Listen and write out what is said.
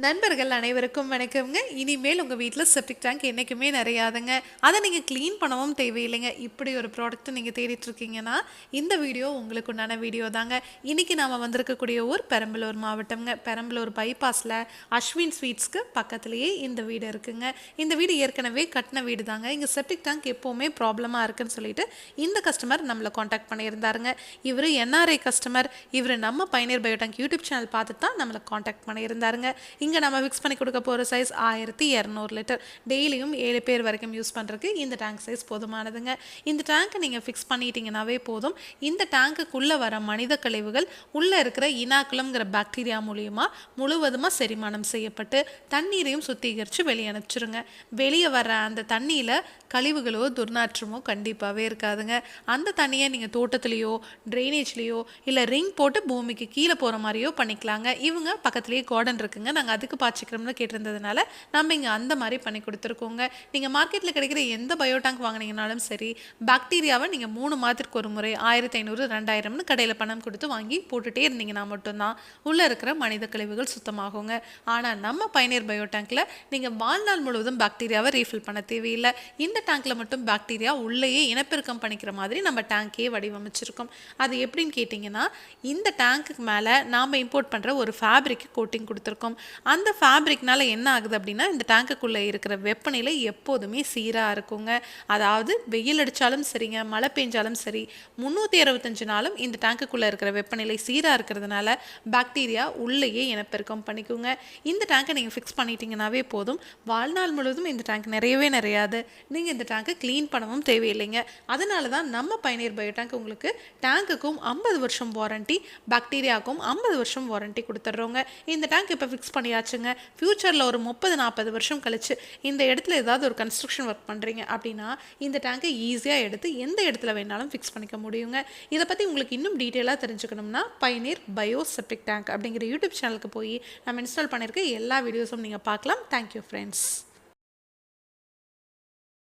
நண்பர்கள் அனைவருக்கும் வணக்கம்ங்க. இனிமேல் உங்கள் வீட்டில் செப்டிக் டேங்க் என்றைக்குமே நிறையாதுங்க. அதை நீங்கள் க்ளீன் பண்ணவும் தேவையில்லைங்க. இப்படி ஒரு ப்ராடக்ட் நீங்கள் தேடிட்டுருக்கீங்கன்னா இந்த வீடியோ உங்களுக்கு உண்டான வீடியோ தாங்க. இன்றைக்கி நாம் வந்திருக்கக்கூடிய ஊர் பெரம்பலூர் மாவட்டம்ங்க. பெரம்பலூர் பைபாஸில் அஸ்வின் ஸ்வீட்ஸ்க்கு பக்கத்துலேயே இந்த வீடு இருக்குங்க. இந்த வீடு ஏற்கனவே கட்டின வீடு தாங்க. இங்கே செப்டிக் டேங்க் எப்போவுமே ப்ராப்ளமாக இருக்குன்னு சொல்லிட்டு இந்த கஸ்டமர் நம்மளை காண்டாக்ட் பண்ணியிருந்தாருங்க. இவர் என்ஆர்ஐ கஸ்டமர். இவர் நம்ம பயனியர் பயோடேங்க் யூடியூப் சேனல் பார்த்து தான் நம்மளை காண்டாக்ட் பண்ணியிருந்தாருங்க. இங்கே நம்ம ஃபிக்ஸ் பண்ணி கொடுக்க போகிற சைஸ் 1200 லிட்டர். டெய்லியும் 7 பேர் வரைக்கும் யூஸ் பண்ணுறதுக்கு இந்த டேங்க் சைஸ் போதுமானதுங்க. இந்த டேங்க்கை நீங்கள் ஃபிக்ஸ் பண்ணிட்டீங்கன்னாவே போதும். இந்த டேங்க்குள்ளே வர மனித கழிவுகள் உள்ளே இருக்கிற இனாக்குலம்ங்கிற பாக்டீரியா மூலியமாக முழுவதுமாக செரிமானம் செய்யப்பட்டு தண்ணீரையும் சுத்திகரித்து வெளியே அனுப்பிச்சிருங்க. வெளியே வர அந்த தண்ணியில் கழிவுகளோ துர்நாற்றமோ கண்டிப்பாகவே இருக்காதுங்க. அந்த தண்ணியை நீங்கள் தோட்டத்துலேயோ ட்ரைனேஜ்லேயோ இல்லை ரிங் போட்டு பூமிக்கு கீழே போகிற மாதிரியோ பண்ணிக்கலாங்க. இவங்க பக்கத்துலேயே கார்டன் இருக்குங்க. நாங்கள் அதுக்கு பாய்ச்சிக்கிறோம்னு கேட்டிருந்ததுனால நம்ம இங்கே அந்த மாதிரி பண்ணி கொடுத்துருக்கோங்க. நீங்கள் மார்க்கெட்டில் கிடைக்கிற எந்த பயோ டேங்க் வாங்கினீங்கனாலும் சரி, பாக்டீரியாவை நீங்கள் 3 மாதத்திற்கு ஒரு முறை 1500 2000ன்னு கடையில் பணம் கொடுத்து வாங்கி போட்டுகிட்டே இருந்தீங்கன்னா மட்டும்தான் உள்ளே இருக்கிற மனித கழிவுகள் சுத்தமாகுங்க. ஆனால் நம்ம பயனியர் பயோ டேங்க்கில் நீங்கள் வாழ்நாள் முழுவதும் பாக்டீரியாவை ரீஃபில் பண்ண தேவையில்லை. இந்த டேங்க்கில் மட்டும் பாக்டீரியா உள்ளேயே இனப்பெருக்கம் பண்ணிக்கிற மாதிரி நம்ம டேங்கே வடிவமைச்சிருக்கோம். அது எப்படின்னு கேட்டிங்கன்னா, இந்த டேங்க்குக்கு மேலே நாம் இம்போர்ட் பண்ணுற ஒரு ஃபேப்ரிக் கோட்டிங் கொடுத்துருக்கோம். அந்த ஃபேப்ரிக்னால என்ன ஆகுது அப்படின்னா, இந்த டேங்குக்குள்ளே இருக்கிற வெப்பநிலை எப்போதுமே சீராக இருக்குங்க. அதாவது வெயில் அடித்தாலும் சரிங்க, மழை பெஞ்சாலும் சரி, 365 நாளும் இந்த டேங்குக்குள்ளே இருக்கிற வெப்பநிலை சீராக இருக்கிறதுனால பாக்டீரியா உள்ளேயே இனப்பெருக்கம் பண்ணிக்குங்க. இந்த டேங்கை நீங்கள் ஃபிக்ஸ் பண்ணிட்டீங்கன்னாவே போதும். வாழ்நாள் முழுவதும் இந்த டேங்க் நிறையாது. நீங்கள் இந்த டேங்கை க்ளீன் பண்ணவும் தேவையில்லைங்க. அதனால தான் நம்ம பயனியர் பயோ டேங்க் உங்களுக்கு டேங்குக்கும் 50 வருஷம் வாரண்டி, பாக்டீரியாவுக்கும் 50 வருஷம் வாரண்டி கொடுத்துட்றோங்க. இந்த டேங்க் இப்போ ஃபிக்ஸ் பண்ணியாச்சுங்க. ஃப்யூச்சரில் ஒரு 30-40 வருஷம் கழிச்சு இந்த இடத்துல ஏதாவது ஒரு கன்ஸ்ட்ரக்ஷன் ஒர்க் பண்ணுறீங்க அப்படின்னா இந்த டேங்கை ஈஸியாக எடுத்து எந்த இடத்துல வேணாலும் ஃபிக்ஸ் பண்ணிக்க முடியுங்க. இதை பற்றி உங்களுக்கு இன்னும் டீட்டெயிலாக தெரிஞ்சுக்கணும்னா பயனியர் பயோ செப்டிக் டேங்க் அப்படிங்கிற யூடியூப் சேனலுக்கு போய் நம்ம இன்ஸ்டால் பண்ணியிருக்க எல்லா வீடியோஸும் நீங்கள் பார்க்கலாம். Thank you friends.